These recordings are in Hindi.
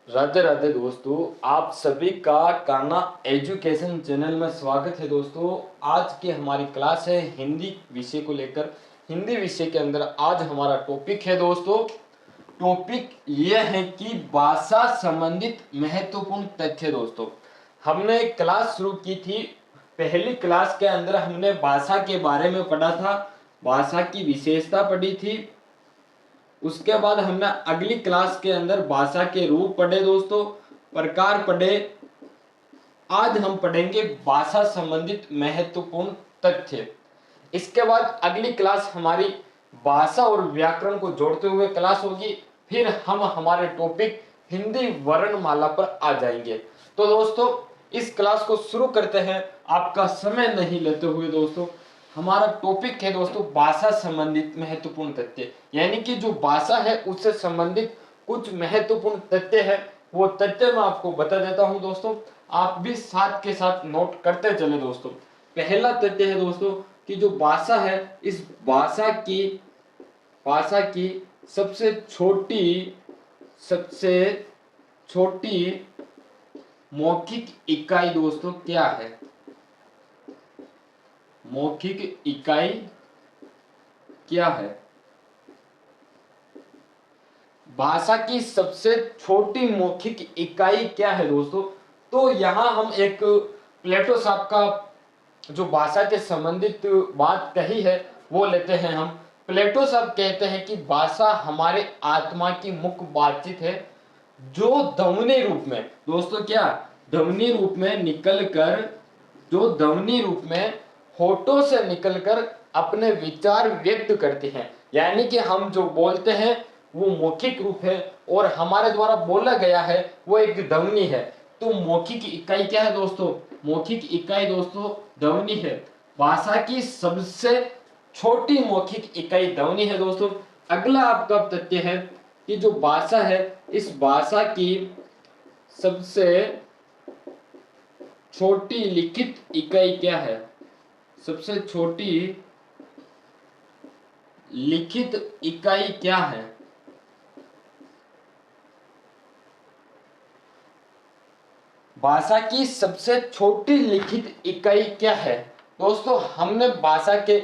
राधे राधे दोस्तों, आप सभी का कान्हा एजुकेशन चैनल में स्वागत है। दोस्तों, आज की हमारी क्लास है हिंदी विषय को लेकर। हिंदी विषय के अंदर आज हमारा टॉपिक है दोस्तों, टॉपिक यह है कि भाषा संबंधित महत्वपूर्ण तथ्य। दोस्तों, हमने एक क्लास शुरू की थी। पहली क्लास के अंदर हमने भाषा के बारे में पढ़ा था, भाषा की विशेषता पढ़ी थी। उसके बाद हमने अगली क्लास के अंदर भाषा के रूप पढ़े दोस्तों, प्रकार पढ़े। आज हम पढ़ेंगे भाषा संबंधित महत्वपूर्ण तथ्य। इसके बाद अगली क्लास हमारी भाषा और व्याकरण को जोड़ते हुए क्लास होगी। फिर हम हमारे टॉपिक हिंदी वर्णमाला पर आ जाएंगे। तो दोस्तों, इस क्लास को शुरू करते हैं आपका समय नहीं लेते हुए। दोस्तों, हमारा टॉपिक है दोस्तों भाषा संबंधित महत्वपूर्ण तथ्य, यानी कि जो भाषा है उससे संबंधित कुछ महत्वपूर्ण तथ्य है। वो तथ्य मैं आपको बता देता हूं दोस्तों, आप भी साथ के साथ नोट करते चले। दोस्तों, पहला तथ्य है दोस्तों कि जो भाषा है, इस भाषा की सबसे छोटी मौखिक इकाई दोस्तों क्या है? मौखिक इकाई क्या है? भाषा की सबसे छोटी मौखिक इकाई क्या है दोस्तों? तो यहाँ हम एक प्लेटो साहब का जो भाषा के संबंधित बात कही है वो लेते हैं हम। प्लेटो साहब कहते हैं कि भाषा हमारे आत्मा की मुख्य बातचीत है, जो ध्वनि रूप में दोस्तों क्या ध्वनि रूप में निकलकर जो ध्वनि रूप में होठों से निकलकर अपने विचार व्यक्त करती हैं। यानी कि हम जो बोलते हैं वो मौखिक रूप है और हमारे द्वारा बोला गया है वो एक ध्वनि है। तो मौखिक इकाई क्या है दोस्तों? मौखिक इकाई दोस्तों ध्वनि है। भाषा की सबसे छोटी मौखिक इकाई ध्वनि है दोस्तों। अगला आपका तथ्य है कि जो भाषा है, इस भाषा की सबसे छोटी लिखित इकाई क्या है? सबसे छोटी लिखित इकाई क्या है? भाषा की सबसे छोटी लिखित इकाई क्या है? दोस्तों, हमने भाषा के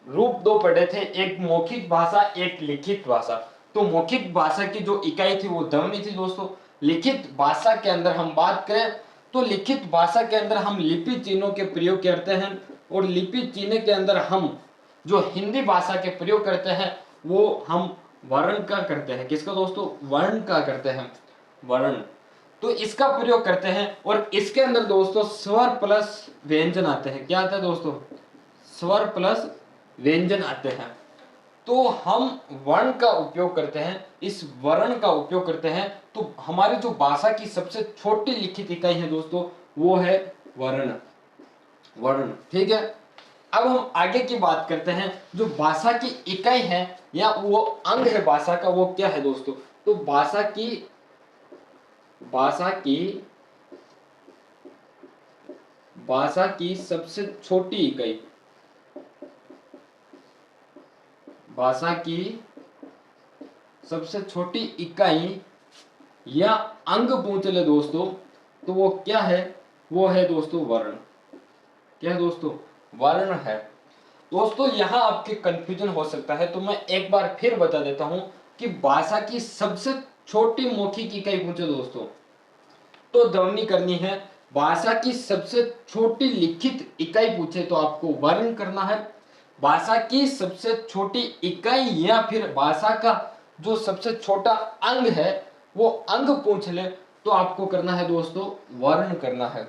रूप दो पढ़े थे, एक मौखिक भाषा, एक लिखित भाषा। तो मौखिक भाषा की जो इकाई थी वो ध्वनि थी दोस्तों। लिखित भाषा के अंदर हम बात करें तो लिखित भाषा के अंदर हम लिपि चिन्हों के प्रयोग करते हैं, और लिपि चिन्ह के अंदर हम जो हिंदी भाषा के प्रयोग करते हैं वो हम वर्ण का करते हैं। किसका दोस्तों? वर्ण का करते हैं, वर्ण। तो इसका प्रयोग करते हैं और इसके अंदर दोस्तों स्वर प्लस व्यंजन आते हैं। क्या आता है दोस्तों? स्वर प्लस व्यंजन आते हैं। तो हम वर्ण का उपयोग करते हैं, इस वर्ण का उपयोग करते हैं। तो हमारी जो भाषा की सबसे छोटी लिखित इकाई है दोस्तों वो है वर्ण। वर्ण, ठीक है। अब हम आगे की बात करते हैं। जो भाषा की इकाई है या वो अंग है भाषा का, वो क्या है दोस्तों? तो भाषा की सबसे छोटी इकाई, भाषा की सबसे छोटी इकाई या अंग पूछ ले दोस्तों तो वो क्या है? वो है दोस्तों वर्ण। क्या है दोस्तों? वर्ण है। दोस्तों, यहां आपके कंफ्यूजन हो सकता है, तो मैं एक बार फिर बता देता हूं कि भाषा की सबसे छोटी मौखिक इकाई पूछे दोस्तों तो ध्वनि करनी है। भाषा की सबसे छोटी लिखित इकाई पूछे तो आपको वर्ण करना है। भाषा की सबसे छोटी इकाई या फिर भाषा का जो सबसे छोटा अंग है वो अंग पूछ ले तो आपको करना है दोस्तों वर्ण करना है।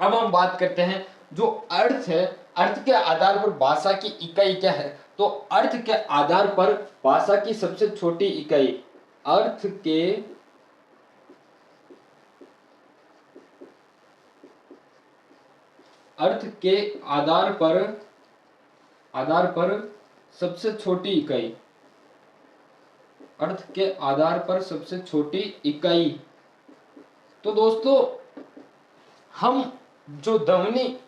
अब हम बात करते हैं जो अर्थ है, अर्थ के आधार पर भाषा की इकाई क्या है? तो अर्थ के आधार पर भाषा की सबसे छोटी इकाई, अर्थ के आधार पर सबसे छोटी इकाई, अर्थ के आधार पर सबसे छोटी इकाई। तो दोस्तों, हम जो ध्वनि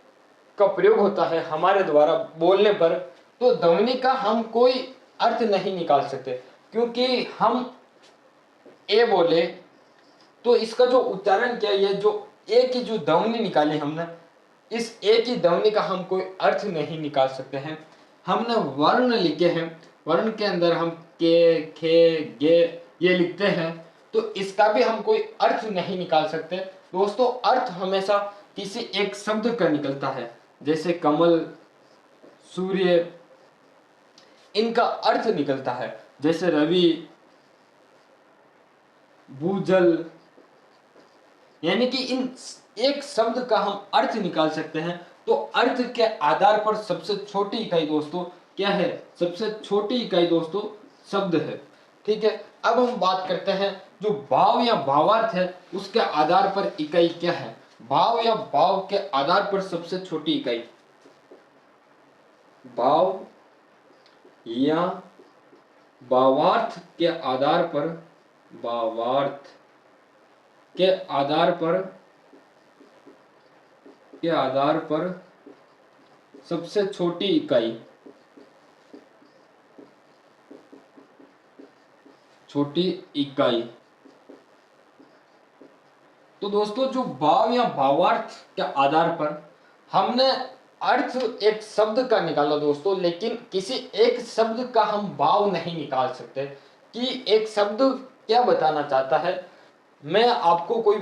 का प्रयोग होता है हमारे द्वारा बोलने पर, तो ध्वनि का हम कोई अर्थ नहीं निकाल सकते, क्योंकि हम ए बोले तो इसका जो उच्चारण क्या है, जो एक ही जो ध्वनि निकाली हमने, इस एक ही ध्वनि का हम कोई अर्थ नहीं निकाल सकते हैं। हमने वर्ण लिखे हैं, वर्ण के अंदर हम के, खे, गे ये लिखते हैं, तो इसका भी हम कोई अर्थ नहीं निकाल सकते दोस्तों। अर्थ हमेशा किसी एक शब्द का निकलता है, जैसे कमल, सूर्य, इनका अर्थ निकलता है, जैसे रवि, भूजल, यानी कि इन एक शब्द का हम अर्थ निकाल सकते हैं। तो अर्थ के आधार पर सबसे छोटी इकाई दोस्तों क्या है, सबसे छोटी इकाई दोस्तों शब्द है। ठीक है, अब हम बात करते हैं जो भाव या भावार्थ है, उसके आधार पर इकाई क्या है। भाव या भाव के आधार पर सबसे छोटी इकाई, भाव या भावार्थ के आधार पर, भावार्थ के आधार पर सबसे छोटी इकाई, छोटी इकाई। तो दोस्तों जो भाव या भावार्थ के आधार पर हमने अर्थ एक शब्द का निकाला दोस्तों, लेकिन किसी एक शब्द का हम भाव नहीं निकाल सकते कि एक शब्द क्या बताना चाहता है। मैं आपको कोई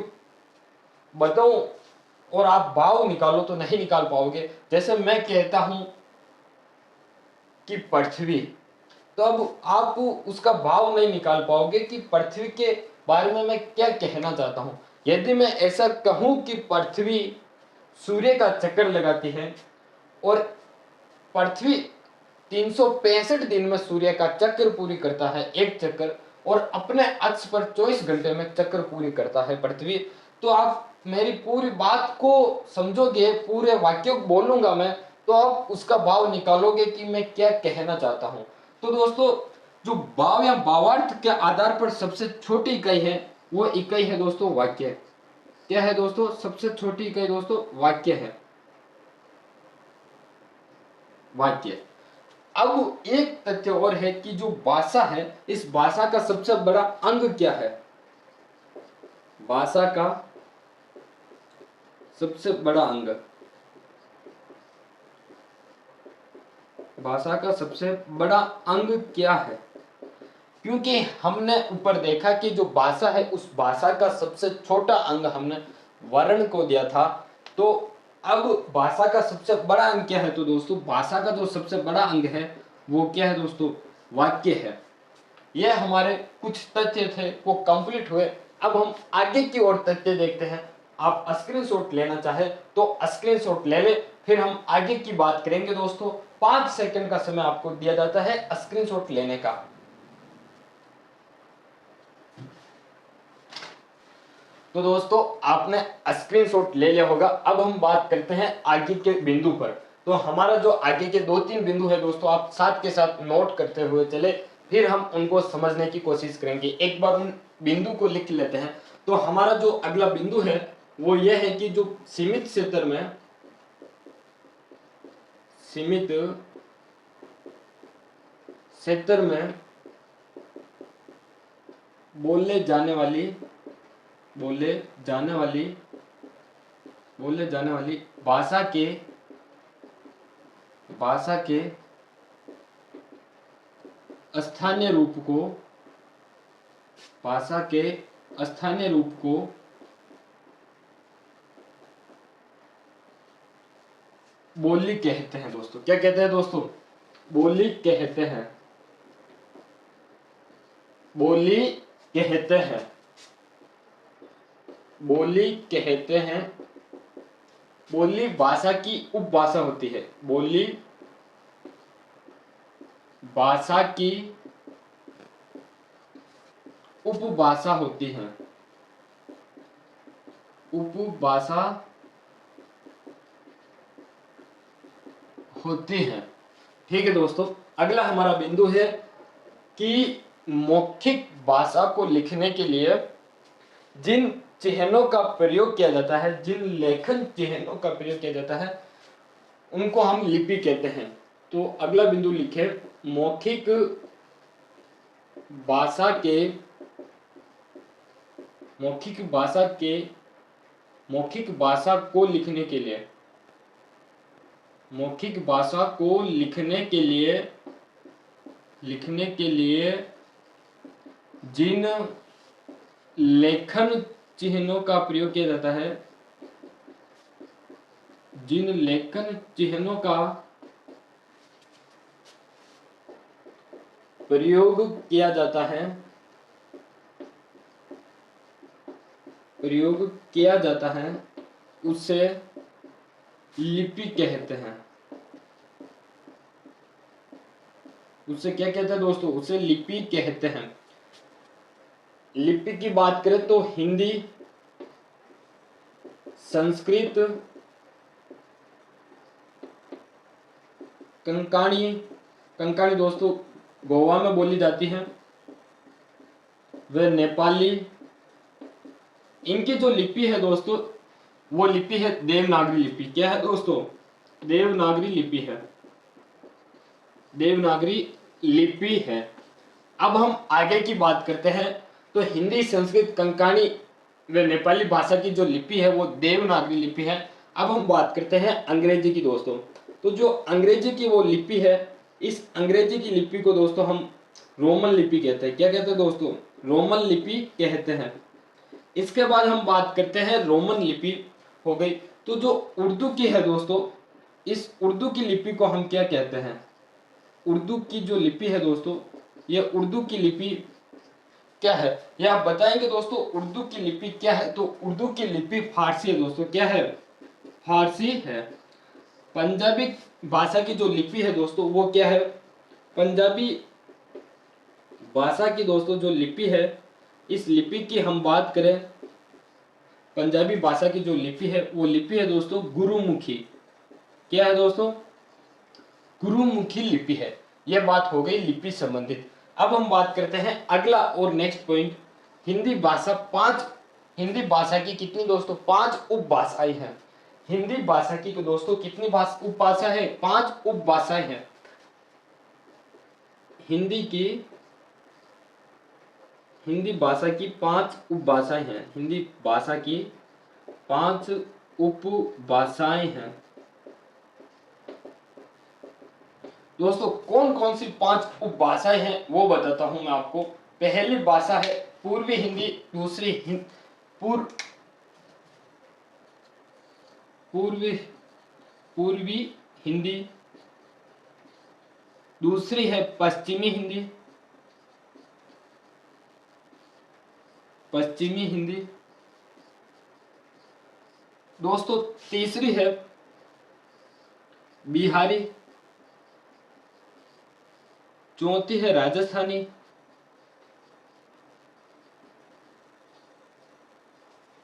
बताऊं और आप भाव निकालो तो नहीं निकाल पाओगे। जैसे मैं कहता हूं कि पृथ्वी, तो अब आप उसका भाव नहीं निकाल पाओगे कि पृथ्वी के बारे में मैं क्या कहना चाहता हूं। यदि मैं ऐसा कहूं कि पृथ्वी सूर्य का चक्कर लगाती है और पृथ्वी 365 दिन में सूर्य का चक्कर पूरी करता है, एक चक्कर, और अपने अक्ष पर 24 घंटे में चक्कर पूरी करता है पृथ्वी, तो आप मेरी पूरी बात को समझोगे, पूरे वाक्य को बोलूंगा मैं, तो आप उसका भाव निकालोगे कि मैं क्या कहना चाहता हूं। तो दोस्तों जो भाव या भावार्थ के आधार पर सबसे छोटी इकाई है, वो इकाई है दोस्तों वाक्य। क्या है दोस्तों, सबसे छोटी इकाई दोस्तों वाक्य है, वाक्य। अब एक तथ्य और है कि जो भाषा है, इस भाषा का सबसे बड़ा अंग क्या है, भाषा का सबसे बड़ा अंग, भाषा का सबसे बड़ा अंग क्या है। क्योंकि हमने ऊपर देखा कि जो भाषा है, उस भाषा का सबसे छोटा अंग हमने वर्ण को दिया था। तो अब भाषा का सबसे बड़ा अंग क्या है, तो दोस्तों भाषा का जो सबसे बड़ा अंग है वो क्या है दोस्तों, वाक्य है। ये हमारे कुछ तथ्य थे, वो कंप्लीट हुए। अब हम आगे की ओर तथ्य देखते हैं। आप स्क्रीनशॉट लेना चाहे तो स्क्रीनशॉट ले ले, फिर हम आगे की बात करेंगे दोस्तों। 5 सेकंड का समय आपको दिया जाता है स्क्रीनशॉट लेने का। तो दोस्तों आपने स्क्रीनशॉट ले लिया होगा। अब हम बात करते हैं आगे के बिंदु पर। तो हमारा जो आगे के 2-3 बिंदु है दोस्तों, आप साथ के साथ नोट करते हुए चले, फिर हम उनको समझने की कोशिश करेंगे। एक बार उन बिंदु को लिख लेते हैं। तो हमारा जो अगला बिंदु है वो ये है कि जो सीमित क्षेत्र में, सीमित क्षेत्र में बोले जाने वाली भाषा के स्थानीय रूप को, भाषा के स्थानीय रूप को बोली कहते हैं दोस्तों। क्या कहते हैं दोस्तों, बोली कहते हैं, बोली कहते हैं, बोली कहते हैं। बोली भाषा की उपभाषा होती है, बोली भाषा की उपभाषा होती है, उपभाषा होती है। ठीक है दोस्तों, अगला हमारा बिंदु है कि मौखिक भाषा को लिखने के लिए जिन चिन्हों का प्रयोग किया जाता है, जिन लेखन चिन्हों का प्रयोग किया जाता है, उनको हम लिपि कहते हैं। तो अगला बिंदु लिखे, मौखिक भाषा के मौखिक भाषा के मौखिक भाषा को लिखने के लिए मौखिक भाषा को लिखने के लिए जिन लेखन चिन्हों का प्रयोग किया जाता है, जिन लेखन चिन्हों का प्रयोग किया जाता है उसे लिपि कहते हैं। उसे क्या कहते हैं दोस्तों? उसे लिपि कहते हैं। लिपि की बात करें तो हिंदी, संस्कृत, कंकाणी दोस्तों गोवा में बोली जाती है, व नेपाली, इनकी जो लिपि है दोस्तों वो लिपि है देवनागरी लिपि। क्या है दोस्तों? देवनागरी लिपि है। देवनागरी लिपि है। अब हम आगे की बात करते हैं तो हिंदी, संस्कृत, कंकाणी व नेपाली भाषा की जो लिपि है वो देवनागरी लिपि है। अब हम बात करते हैं अंग्रेजी की दोस्तों। तो जो अंग्रेजी की वो लिपि है, इस अंग्रेजी की लिपि को दोस्तों हम रोमन लिपि कहते हैं। क्या कहते हैं दोस्तों? रोमन लिपि कहते हैं। इसके बाद हम बात करते हैं रोमन लिपि हो गई। तो जो उर्दू की है दोस्तों, इस उर्दू की लिपि को हम क्या कहते हैं? उर्दू की जो लिपि है दोस्तों, ये उर्दू की लिपि क्या है ये आप बताएंगे दोस्तों। उर्दू की लिपि क्या है? तो उर्दू की लिपि फारसी है दोस्तों। क्या है? फारसी है। पंजाबी भाषा की जो लिपि है दोस्तों वो क्या है? पंजाबी भाषा की दोस्तों जो लिपि है, इस लिपि की हम बात करें, पंजाबी भाषा की जो लिपि है वो लिपि है दोस्तों गुरुमुखी। क्या है दोस्तों? गुरुमुखी लिपि है। यह बात हो गई लिपि संबंधित। अब हम बात करते हैं अगला और नेक्स्ट पॉइंट, हिंदी भाषा। हिंदी भाषा की कितनी दोस्तों? 5 उपभाषाएं हैं। हिंदी भाषा की तो दोस्तों कितनी उपभाषा है? 5 उपभाषाएं हैं। हिंदी भाषा की 5 उपभाषाएं हैं। हिंदी भाषा की 5 उपभाषाएं हैं दोस्तों। कौन कौन सी 5 उपभाषाएं हैं वो बताता हूं मैं आपको। पहली भाषा है पूर्वी हिंदी, दूसरी पूर्वी हिंदी, दूसरी है पश्चिमी हिंदी दोस्तों, तीसरी है बिहारी, चौथी है राजस्थानी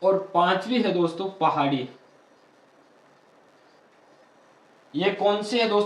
और 5वीं है दोस्तों पहाड़ी। ये कौन सी है दोस्तों?